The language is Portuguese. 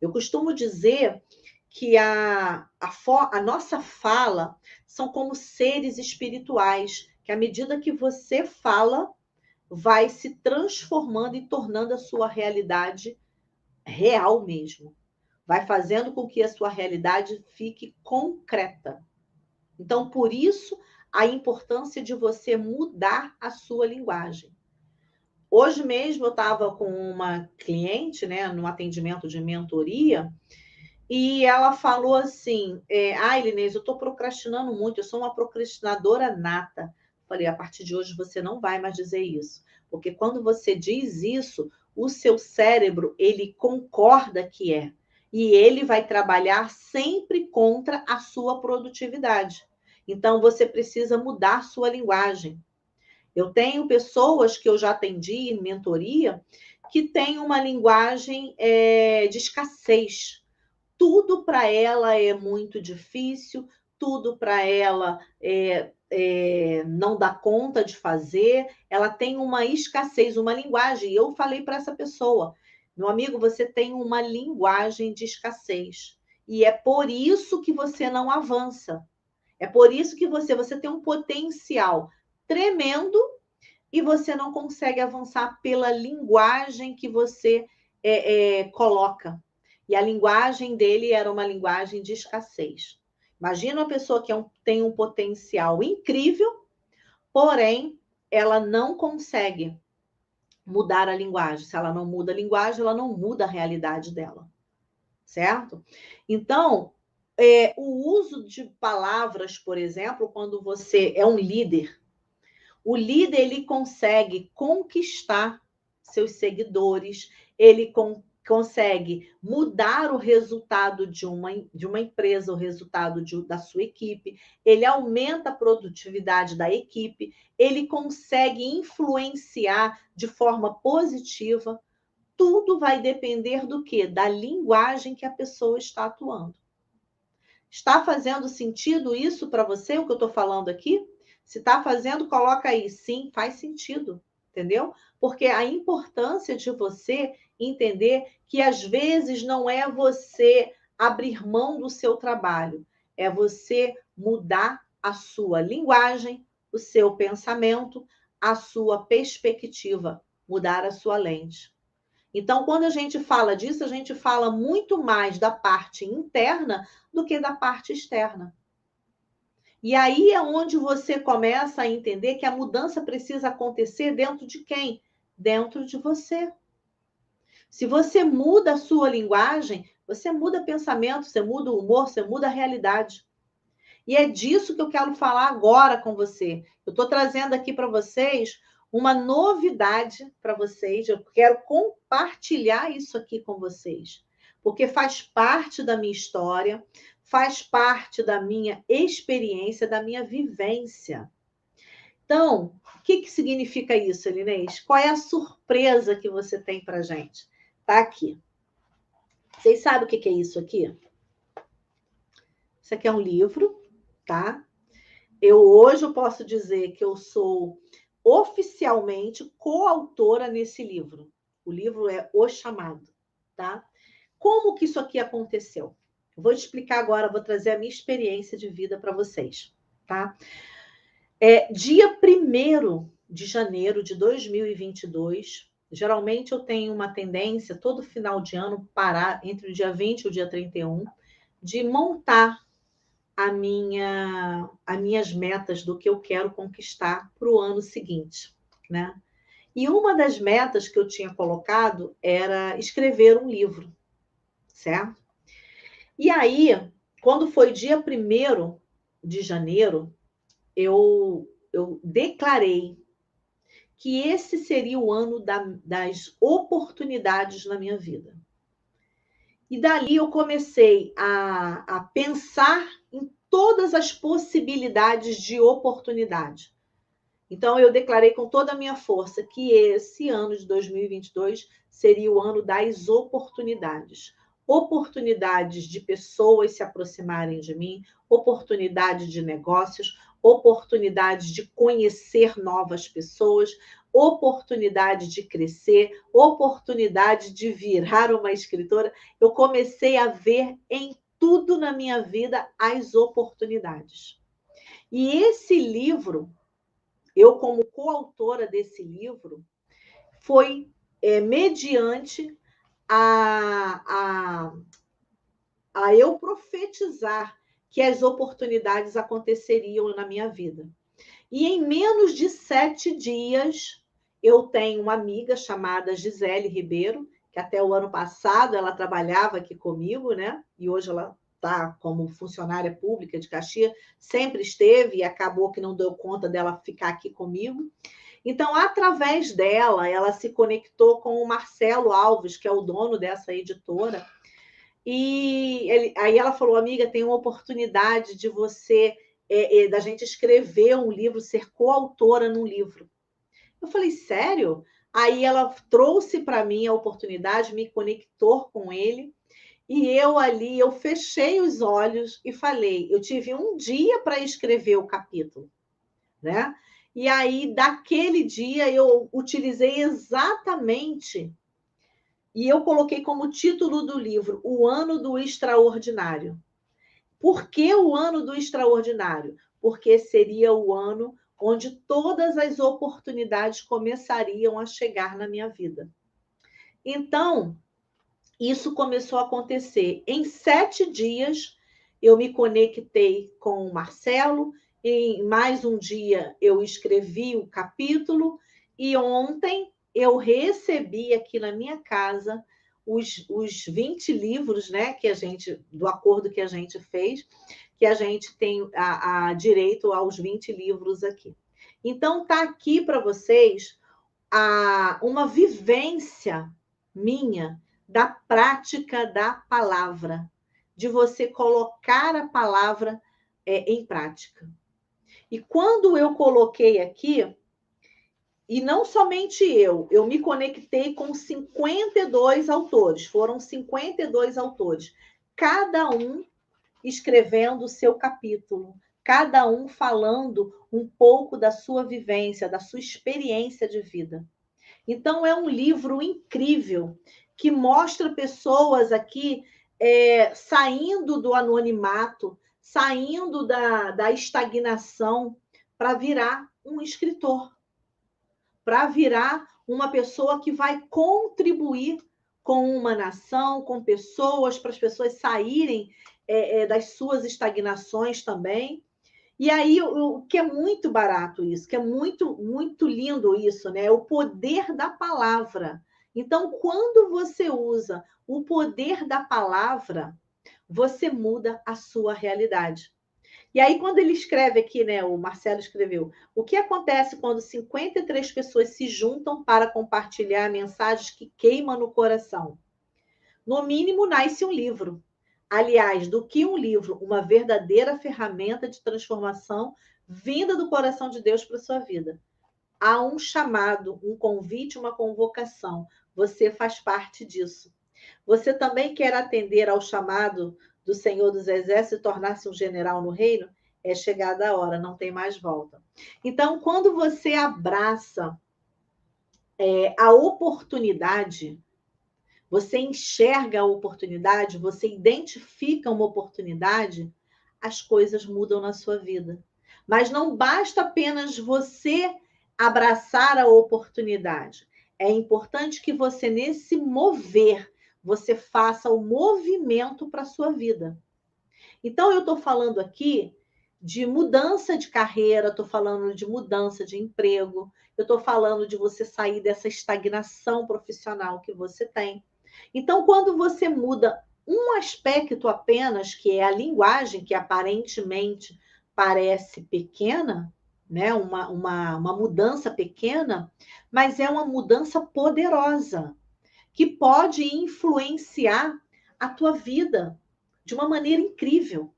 Eu costumo dizer que a nossa fala são como seres espirituais, que à medida que você fala, vai se transformando e tornando a sua realidade real mesmo. Vai fazendo com que a sua realidade fique concreta. Então, por isso, a importância de você mudar a sua linguagem. Hoje mesmo eu estava com uma cliente, né, num atendimento de mentoria, e ela falou assim: Inês, eu estou procrastinando muito, eu sou uma procrastinadora nata. Falei: a partir de hoje você não vai mais dizer isso, porque quando você diz isso, o seu cérebro ele concorda que é, e ele vai trabalhar sempre contra a sua produtividade. Então você precisa mudar sua linguagem. Eu tenho pessoas que eu já atendi em mentoria que têm uma linguagem de escassez. Tudo para ela é muito difícil, tudo para ela não dá conta de fazer, ela tem uma escassez, uma linguagem. E eu falei para essa pessoa: meu amigo, você tem uma linguagem de escassez. E é por isso que você não avança. É por isso que você tem um potencial tremendo e você não consegue avançar pela linguagem que você coloca. E a linguagem dele era uma linguagem de escassez. Imagina uma pessoa que tem um potencial incrível, porém, ela não consegue mudar a linguagem. Se ela não muda a linguagem, ela não muda a realidade dela. Certo? Então, o uso de palavras, por exemplo, quando você é um líder, o líder ele consegue conquistar seus seguidores, ele consegue mudar o resultado de uma empresa, o resultado da sua equipe, ele aumenta a produtividade da equipe, ele consegue influenciar de forma positiva. Tudo vai depender do quê? Da linguagem que a pessoa está atuando. Está fazendo sentido isso para você, o que eu estou falando aqui? Se está fazendo, coloca aí. Sim, faz sentido, entendeu? Porque a importância de você entender que às vezes não é você abrir mão do seu trabalho, é você mudar a sua linguagem, o seu pensamento, a sua perspectiva, mudar a sua lente. Então, quando a gente fala disso, a gente fala muito mais da parte interna do que da parte externa. E aí é onde você começa a entender que a mudança precisa acontecer dentro de quem? Dentro de você. Se você muda a sua linguagem, você muda pensamento, você muda o humor, você muda a realidade. E é disso que eu quero falar agora com você. Eu estou trazendo aqui para vocês uma novidade para vocês. Eu quero compartilhar isso aqui com vocês, porque faz parte da minha história, faz parte da minha experiência, da minha vivência. Então, o que significa isso, Elinês? Qual é a surpresa que você tem para gente? Tá aqui. Vocês sabem o que é isso aqui? Isso aqui é um livro, tá? Hoje eu posso dizer que eu sou oficialmente coautora nesse livro. O livro é O Chamado, tá? Como que isso aqui aconteceu? Eu vou te explicar agora, vou trazer a minha experiência de vida para vocês, tá? Dia 1º de janeiro de 2022, geralmente eu tenho uma tendência, todo final de ano, parar entre o dia 20 e o dia 31, de montar as minhas metas do que eu quero conquistar para o ano seguinte, né? E uma das metas que eu tinha colocado era escrever um livro, certo? E aí, quando foi dia 1º de janeiro, eu declarei que esse seria o ano das oportunidades na minha vida. E dali eu comecei a pensar em todas as possibilidades de oportunidade. Então, eu declarei com toda a minha força que esse ano de 2022 seria o ano das oportunidades. Oportunidades de pessoas se aproximarem de mim, oportunidade de negócios, oportunidades de conhecer novas pessoas, oportunidade de crescer, oportunidade de virar uma escritora. Eu comecei a ver em tudo na minha vida as oportunidades. E esse livro, eu como coautora desse livro, foi mediante a eu profetizar que as oportunidades aconteceriam na minha vida. E em menos de 7 dias, eu tenho uma amiga chamada Gisele Ribeiro, que até o ano passado ela trabalhava aqui comigo, né? E hoje ela está como funcionária pública de Caxias, sempre esteve e acabou que não deu conta dela ficar aqui comigo. Então, através dela, ela se conectou com o Marcelo Alves, que é o dono dessa editora, e aí ela falou, amiga, tem uma oportunidade de você, da gente escrever um livro, ser coautora num livro. Eu falei, sério? Aí ela trouxe para mim a oportunidade, me conectou com ele, e eu fechei os olhos e falei, eu tive um dia para escrever o capítulo, né? E aí, daquele dia, eu utilizei exatamente, e eu coloquei como título do livro, O Ano do Extraordinário. Por que o ano do extraordinário? Porque seria o ano onde todas as oportunidades começariam a chegar na minha vida. Então, isso começou a acontecer. Em 7 dias, eu me conectei com o Marcelo. Em mais um dia, eu escrevi o capítulo. E ontem, eu recebi aqui na minha casa os 20 livros, né, que a gente, do acordo que a gente fez, que a gente tem a direito aos 20 livros aqui. Então, está aqui para vocês uma vivência minha da prática da palavra, de você colocar a palavra em prática. E quando eu coloquei aqui, e não somente eu me conectei com 52 autores, foram 52 autores, cada um escrevendo o seu capítulo, cada um falando um pouco da sua vivência, da sua experiência de vida. Então, é um livro incrível que mostra pessoas aqui saindo do anonimato, saindo da estagnação para virar um escritor, para virar uma pessoa que vai contribuir com uma nação, com pessoas, para as pessoas saírem das suas estagnações também. E aí, o que é muito barato isso, que é muito, muito lindo isso, né? O poder da palavra. Então, quando você usa o poder da palavra, você muda a sua realidade. E aí, quando ele escreve aqui, né? O Marcelo escreveu, o que acontece quando 53 pessoas se juntam para compartilhar mensagens que queimam no coração? No mínimo, nasce um livro. Aliás, do que um livro, uma verdadeira ferramenta de transformação vinda do coração de Deus para a sua vida. Há um chamado, um convite, uma convocação. Você faz parte disso. Você também quer atender ao chamado do Senhor dos Exércitos e tornar-se um general no reino? É chegada a hora, não tem mais volta. Então, quando você abraça a oportunidade, você enxerga a oportunidade, você identifica uma oportunidade, as coisas mudam na sua vida. Mas não basta apenas você abraçar a oportunidade. É importante que você, nesse mover, você faça o movimento para a sua vida. Então, eu estou falando aqui de mudança de carreira, estou falando de mudança de emprego, eu estou falando de você sair dessa estagnação profissional que você tem. Então, quando você muda um aspecto apenas, que é a linguagem, que aparentemente parece pequena, né? uma mudança pequena, mas é uma mudança poderosa, que pode influenciar a tua vida de uma maneira incrível.